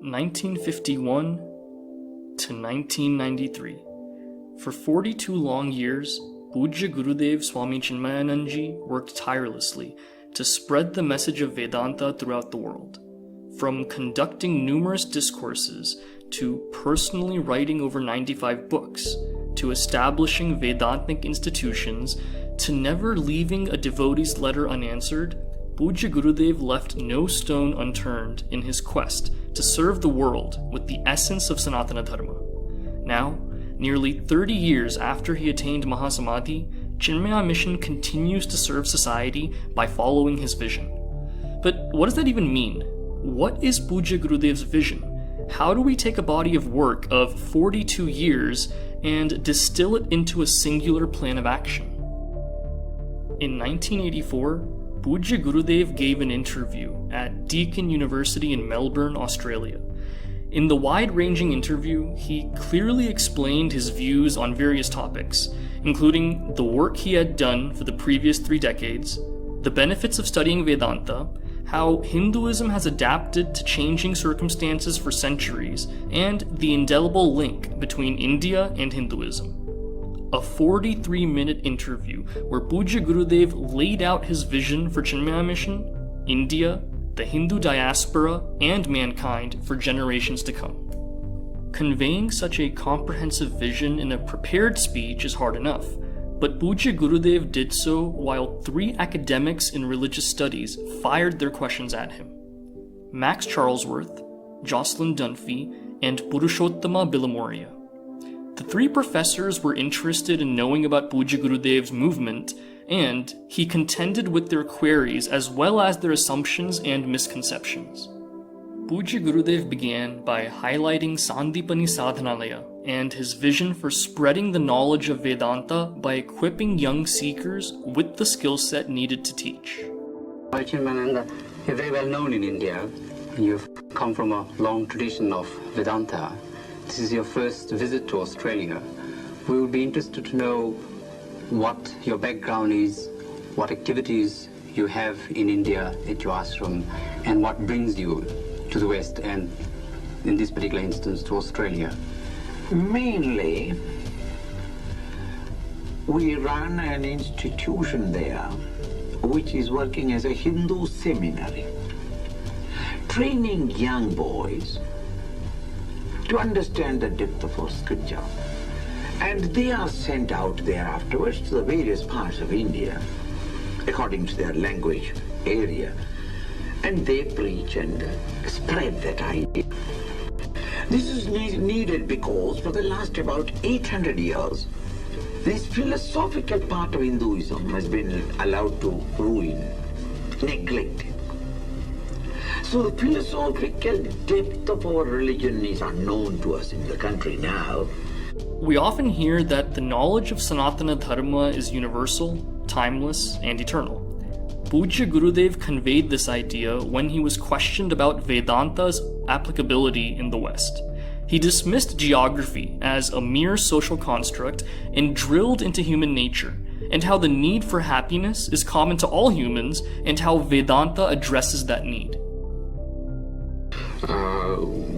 1951 to 1993. For 42 long years, Pujya Gurudev Swami Chinmayananda worked tirelessly to spread the message of Vedanta throughout the world. From conducting numerous discourses, to personally writing over 95 books, to establishing Vedantic institutions, to never leaving a devotee's letter unanswered, Pujya Gurudev left no stone unturned in his quest to serve the world with the essence of Sanatana Dharma. Now, nearly 30 years after he attained Mahasamadhi, Chinmaya Mission continues to serve society by following his vision. But what does that even mean? What is Pujya Gurudev's vision? How do we take a body of work of 42 years and distill it into a singular plan of action? In 1984, Pujya Gurudev gave an interview at Deakin University in Melbourne, Australia. In the wide-ranging interview, he clearly explained his views on various topics, including the work he had done for the previous 3 decades, the benefits of studying Vedanta, how Hinduism has adapted to changing circumstances for centuries, and the indelible link between India and Hinduism. A 43-minute interview where Pujya Gurudev laid out his vision for Chinmaya Mission, India, the Hindu diaspora, and mankind for generations to come. Conveying such a comprehensive vision in a prepared speech is hard enough, but Pujya Gurudev did so while 3 academics in religious studies fired their questions at him. Max Charlesworth, Jocelyn Dunphy, and Purushottama Bilamoria. The 3 professors were interested in knowing about Pujya Gurudev's movement, and he contended with their queries as well as their assumptions and misconceptions. Pujya Gurudev began by highlighting Sandipani Sadhanalaya and his vision for spreading the knowledge of Vedanta by equipping young seekers with the skill set needed to teach. Chinmayananda, you're very well known in India. You've come from a long tradition of Vedanta. This is your first visit to Australia. We would be interested to know what your background is, what activities you have in India at your ashram, and what brings you to the West, and in this particular instance to Australia. Mainly, we run an institution there which is working as a Hindu seminary, training young boys to understand the depth of our scripture. And they are sent out there afterwards to the various parts of India, according to their language area. And they preach and spread that idea. This is needed because for the last about 800 years, this philosophical part of Hinduism has been allowed to ruin, neglected. So the philosophical depth of our religion is unknown to us in the country now. We often hear that the knowledge of Sanatana Dharma is universal, timeless, and eternal. Pujya Gurudev conveyed this idea when he was questioned about Vedanta's applicability in the West. He dismissed geography as a mere social construct and drilled into human nature, and how the need for happiness is common to all humans, and how Vedanta addresses that need.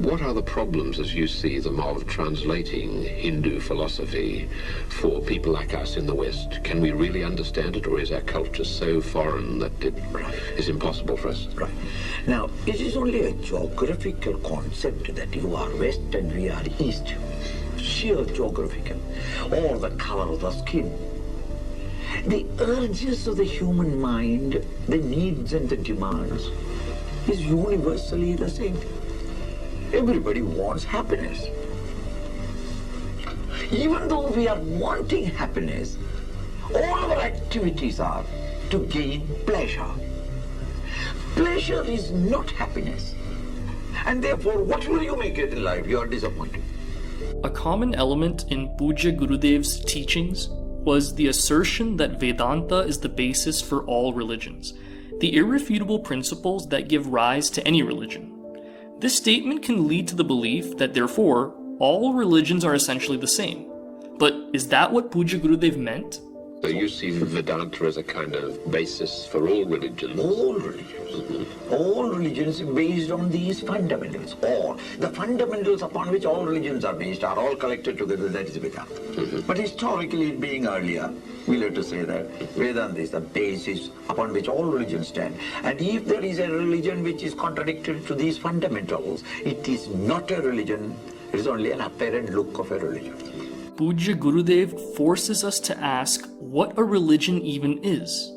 What are the problems, as you see them, of translating Hindu philosophy for people like us in the West? Can we really understand it, or is our culture so foreign that it is impossible for us? Right. Now, it is only a geographical concept that you are West and we are East. Sheer geographical, or the color of the skin. The urges of the human mind, the needs and the demands, is universally the same. Everybody wants happiness. Even though we are wanting happiness, all our activities are to gain pleasure. Pleasure is not happiness. And therefore, what will you make it in life? You are disappointed. A common element in Pujya Gurudev's teachings was the assertion that Vedanta is the basis for all religions, the irrefutable principles that give rise to any religion. This statement can lead to the belief that, therefore, all religions are essentially the same. But is that what Pujya Gurudev meant? So you see Vedanta as a kind of basis for all religions? All religions. All religions based on these fundamentals. All. The fundamentals upon which all religions are based are all collected together, that is Vedanta. But historically, it being earlier, we'll have to say that Vedanta is the basis upon which all religions stand. And if there is a religion which is contradictory to these fundamentals, it is not a religion, it is only an apparent look of a religion. Pujya Gurudev forces us to ask what a religion even is.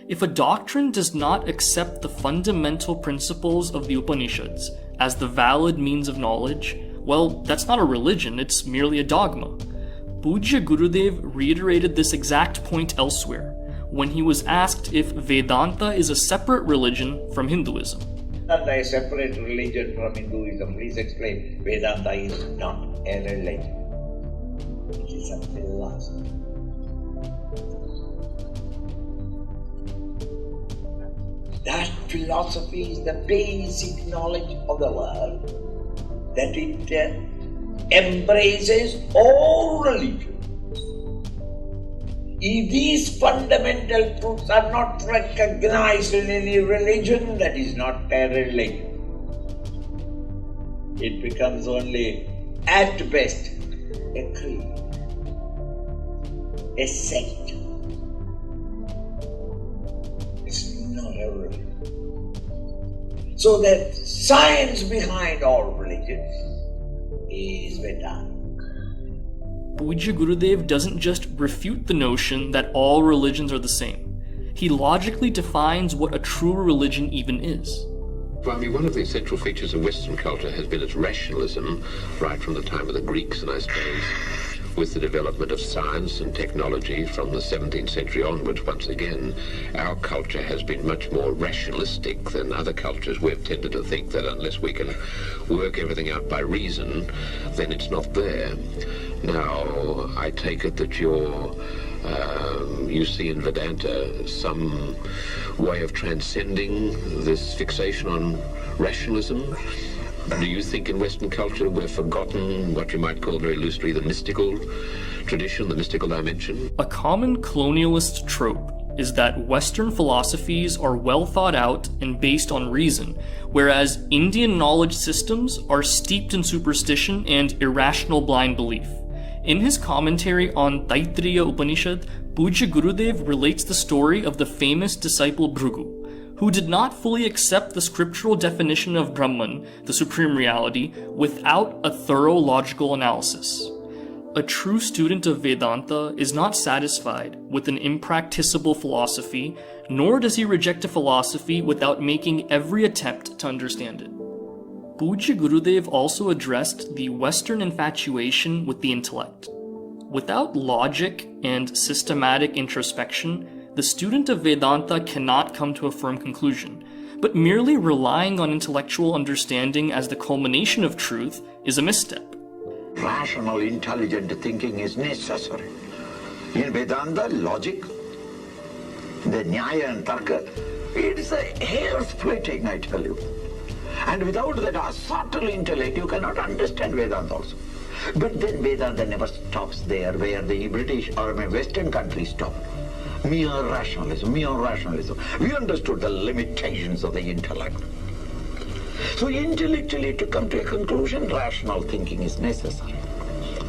If a doctrine does not accept the fundamental principles of the Upanishads as the valid means of knowledge, well, that's not a religion, it's merely a dogma. Pujya Gurudev reiterated this exact point elsewhere, when he was asked if Vedanta is a separate religion from Hinduism. Vedanta is a separate religion from Hinduism. Please explain. Vedanta is not a religion. It is a philosophy. That philosophy is the basic knowledge of the world, that it embraces all religions. If these fundamental truths are not recognized in any religion, that is not a religion. It becomes only, at best, a creed, a sect. It's not a religion. So that science behind all religions is Vedanta. Pujya Gurudev doesn't just refute the notion that all religions are the same. He logically defines what a true religion even is. Well, I mean, one of the essential features of Western culture has been its rationalism, right from the time of the Greeks, and I suppose with the development of science and technology from the 17th century onwards, once again, our culture has been much more rationalistic than other cultures. We've tended to think that unless we can work everything out by reason, then it's not there. Now, I take it that you see in Vedanta some way of transcending this fixation on rationalism. Do you think in Western culture we've forgotten what you might call very loosely the mystical tradition, the mystical dimension? A common colonialist trope is that Western philosophies are well thought out and based on reason, whereas Indian knowledge systems are steeped in superstition and irrational blind belief. In his commentary on Taittiriya Upanishad, Pujya Gurudev relates the story of the famous disciple Bhrigu, who did not fully accept the scriptural definition of Brahman, the supreme reality, without a thorough logical analysis. A true student of Vedanta is not satisfied with an impracticable philosophy, nor does he reject a philosophy without making every attempt to understand it. Pujya Gurudev also addressed the Western infatuation with the intellect. Without logic and systematic introspection, the student of Vedanta cannot come to a firm conclusion, but merely relying on intellectual understanding as the culmination of truth is a misstep. Rational, intelligent thinking is necessary. In Vedanta, logic, the Nyaya and Tarka, it is a hair splitting, I tell you. And without that subtle intellect, you cannot understand Vedanta also. But then Vedanta never stops there where the British or Western countries stop. Mere rationalism, mere rationalism. We understood the limitations of the intellect. So intellectually, to come to a conclusion, rational thinking is necessary.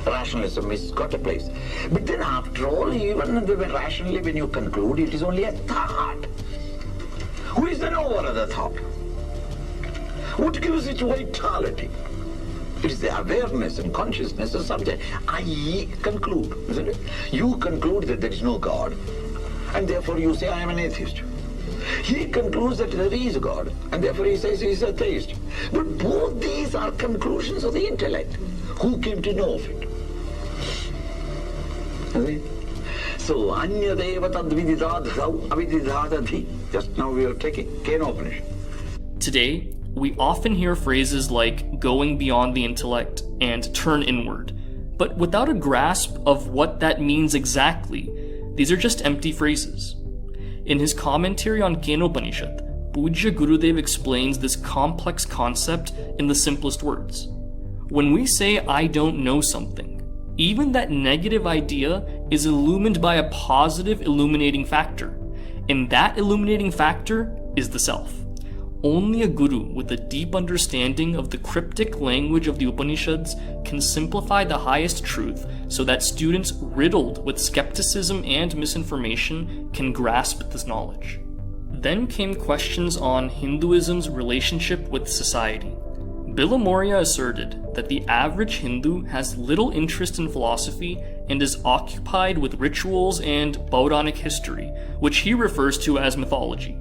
Rationalism has got a place. But then after all, even rationally when you conclude, it is only a thought. Who is the knower of the thought? What gives it vitality? It is the awareness and consciousness of subject. I conclude, isn't it? You conclude that there is no God, and therefore you say, I am an atheist. He concludes that there is a God, and therefore he says he is a theist. But both these are conclusions of the intellect. Who came to know of it? So, anyadeva tadvididadhau avididadadhi. Just now we are taking Kenopanishad. Today, we often hear phrases like going beyond the intellect and turn inward, but without a grasp of what that means exactly, these are just empty phrases. In his commentary on Kenopanishad, Pujya Gurudev explains this complex concept in the simplest words. When we say I don't know something, even that negative idea is illumined by a positive illuminating factor, and that illuminating factor is the self. Only a guru with a deep understanding of the cryptic language of the Upanishads can simplify the highest truth so that students riddled with skepticism and misinformation can grasp this knowledge. Then came questions on Hinduism's relationship with society. Billamoria asserted that the average Hindu has little interest in philosophy and is occupied with rituals and Puranic history, which he refers to as mythology.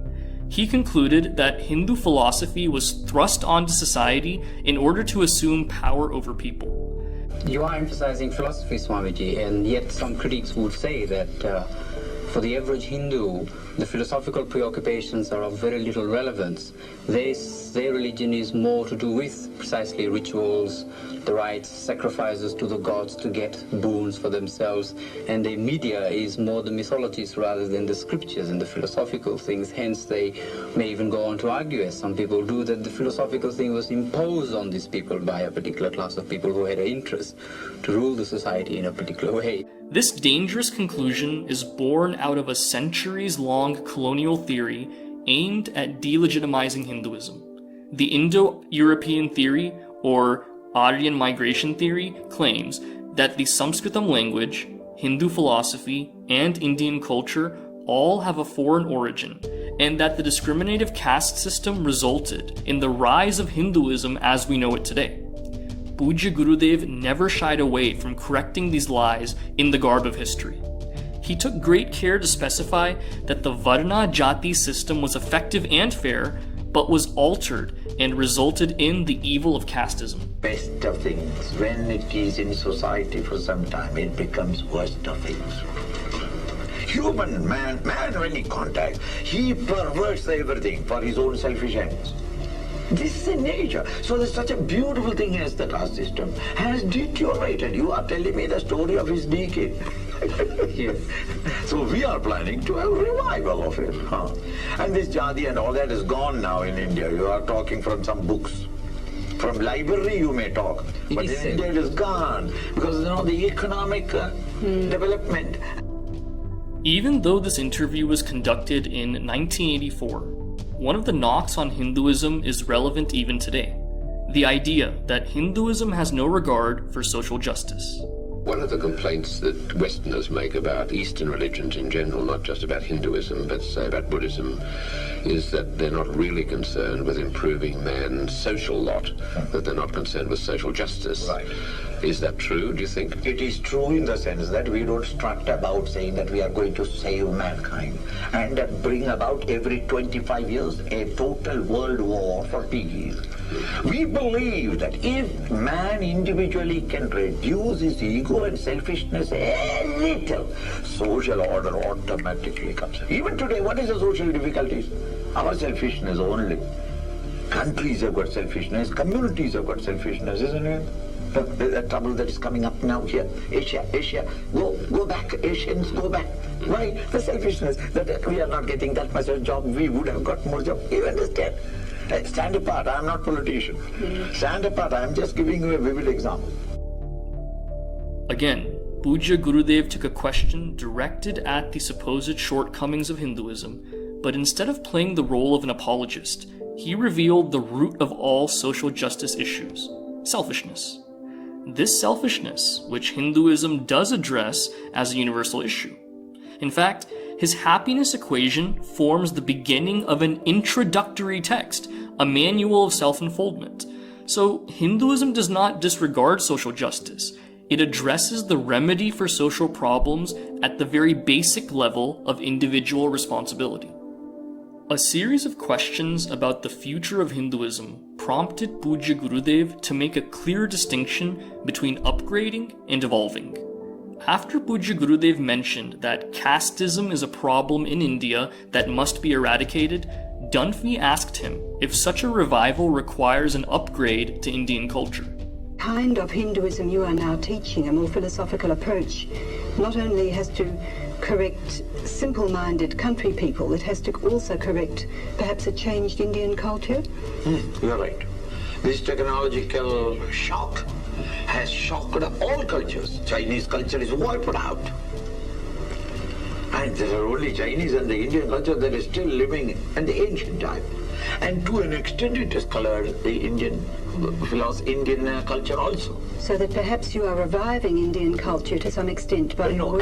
He concluded that Hindu philosophy was thrust onto society in order to assume power over people. You are emphasizing philosophy, Swamiji, and yet some critics would say that for the average Hindu, the philosophical preoccupations are of very little relevance. Their religion is more to do with precisely rituals, the rites, sacrifices to the gods to get boons for themselves, and the media is more the mythologies rather than the scriptures and the philosophical things. Hence, they may even go on to argue, as some people do, that the philosophical thing was imposed on these people by a particular class of people who had an interest to rule the society in a particular way. This dangerous conclusion is born out of a centuries-long colonial theory aimed at delegitimizing Hinduism. The Indo-European theory, or Aryan migration theory, claims that the Sanskritam language, Hindu philosophy, and Indian culture all have a foreign origin, and that the discriminative caste system resulted in the rise of Hinduism as we know it today. Pujya Gurudev never shied away from correcting these lies in the garb of history. He took great care to specify that the Varna Jati system was effective and fair, but was altered and resulted in the evil of casteism. Best of things, when it is in society for some time, it becomes worst of things. Human man when he contacts, he perverts everything for his own selfish ends. This is nature. So there's such a beautiful thing as the caste system has deteriorated. You are telling me the story of his decay. Yes. So we are planning to have a revival of it. And this jati and all that is gone now in India. You are talking from some books. From library you may talk. But in India it is gone. Because the economic development. Even though this interview was conducted in 1984, one of the knocks on Hinduism is relevant even today. The idea that Hinduism has no regard for social justice. One of the complaints that Westerners make about Eastern religions in general, not just about Hinduism, but say about Buddhism, is that they're not really concerned with improving man's social lot, that they're not concerned with social justice. Right. Is that true, do you think? It is true in the sense that we don't strut about saying that we are going to save mankind and bring about every 25 years a total world war for peace. We believe that if man individually can reduce his ego and selfishness a little, social order automatically comes. Even today, what is the social difficulties? Our selfishness only. Countries have got selfishness, communities have got selfishness, isn't it? The trouble that is coming up now here, Asia, go back, Asians, go back. Why? The selfishness, that we are not getting that much of job, we would have got more job. You understand? Stand apart, I am not politician. Stand apart, I am just giving you a vivid example. Again, Pujya Gurudev took a question directed at the supposed shortcomings of Hinduism, but instead of playing the role of an apologist, he revealed the root of all social justice issues: selfishness. This selfishness, which Hinduism does address as a universal issue. In fact, his happiness equation forms the beginning of an introductory text, a manual of self-unfoldment. So Hinduism does not disregard social justice. It addresses the remedy for social problems at the very basic level of individual responsibility. A series of questions about the future of Hinduism prompted Pujya Gurudev to make a clear distinction between upgrading and evolving. After Pujya Gurudev mentioned that casteism is a problem in India that must be eradicated, Dunphy asked him if such a revival requires an upgrade to Indian culture. The kind of Hinduism you are now teaching, a more philosophical approach, not only has to correct simple-minded country people, it has to also correct perhaps a changed Indian culture? You're right. This technological shock has shocked all cultures. Chinese culture is wiped out. And there are only Chinese and the Indian culture that is still living in the ancient time. And to an extent it has colored the Indian culture also. So that perhaps you are reviving Indian culture to some extent by... No,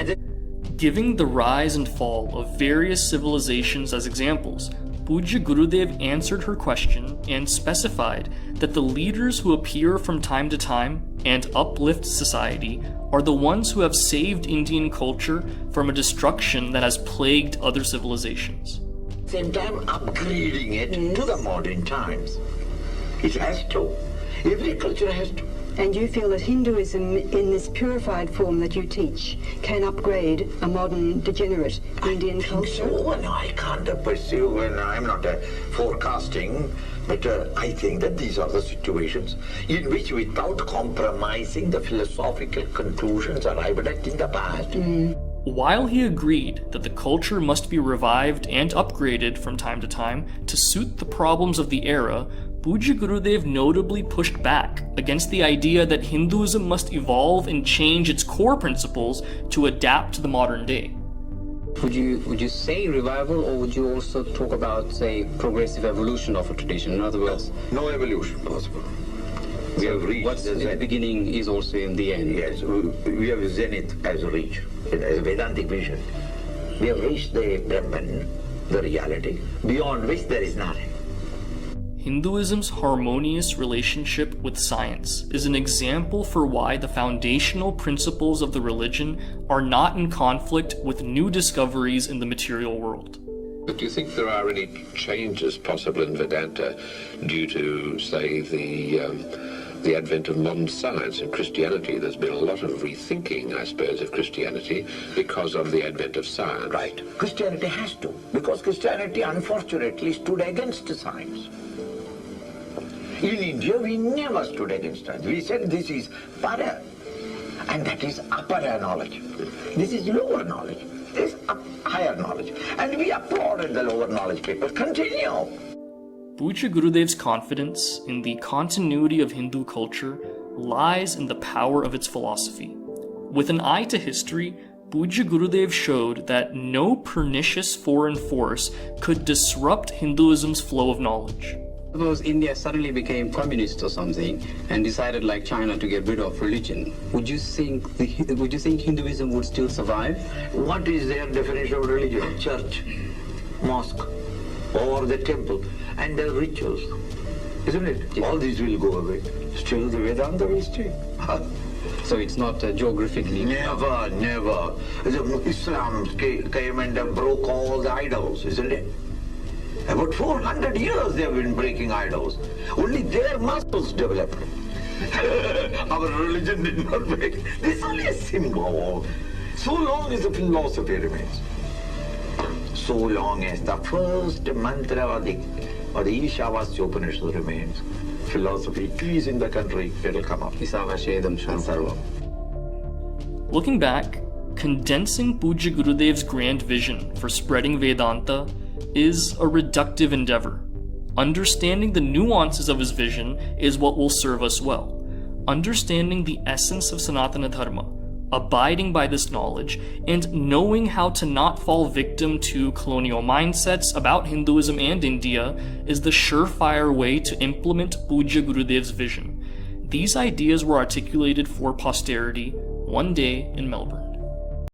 Giving the rise and fall of various civilizations as examples, Pujya Gurudev answered her question and specified that the leaders who appear from time to time and uplift society are the ones who have saved Indian culture from a destruction that has plagued other civilizations. Same time upgrading it to the modern times. It has to. Every culture has to. And you feel that Hinduism, in this purified form that you teach, can upgrade a modern, degenerate Indian culture? So, no, I can't pursue, and I'm not forecasting, but I think that these are the situations in which, without compromising the philosophical conclusions arrived at in the past. While he agreed that the culture must be revived and upgraded from time to time to suit the problems of the era, Pujya Gurudev notably pushed back against the idea that Hinduism must evolve and change its core principles to adapt to the modern day. Would you say revival, or would you also talk about, say, progressive evolution of a tradition? In other words, No evolution possible. We have reached what's in the beginning is also in the end. Yes, we have zenith as reached, as a Vedantic vision. We have reached the Brahman, the reality, beyond which there is nothing. Hinduism's harmonious relationship with science is an example for why the foundational principles of the religion are not in conflict with new discoveries in the material world. But do you think there are any changes possible in Vedanta due to, say, the advent of modern science and Christianity? There's been a lot of rethinking, I suppose, of Christianity because of the advent of science. Right. Christianity has to, because Christianity unfortunately stood against science. In India, we never stood against science. We said this is para, and that is upper knowledge. This is lower knowledge. This is higher knowledge. And we applauded the lower knowledge people. Continue. Pujya Gurudev's confidence in the continuity of Hindu culture lies in the power of its philosophy. With an eye to history, Pujya Gurudev showed that no pernicious foreign force could disrupt Hinduism's flow of knowledge. Suppose India suddenly became communist or something and decided, like China, to get rid of religion. Would you think Hinduism would still survive? What is their definition of religion? Church, mosque, or the temple, and their rituals. Isn't it? All these will go away. Still the Vedanta will stay. So it's not geographically... Never. Islam came and broke all the idols, isn't it? About 400 years they have been breaking idols. Only their muscles developed. Our religion did not break. This is only a symbol. So long as the philosophy remains. So long as the first mantra of the Ishavasya Upanishad remains. Philosophy is in the country, it will come up. Looking back, condensing Pujya Gurudev's grand vision for spreading Vedanta is a reductive endeavor. Understanding the nuances of his vision is what will serve us well. Understanding the essence of Sanatana Dharma, abiding by this knowledge, and knowing how to not fall victim to colonial mindsets about Hinduism and India is the surefire way to implement Pujya Gurudev's vision. These ideas were articulated for posterity one day in Melbourne.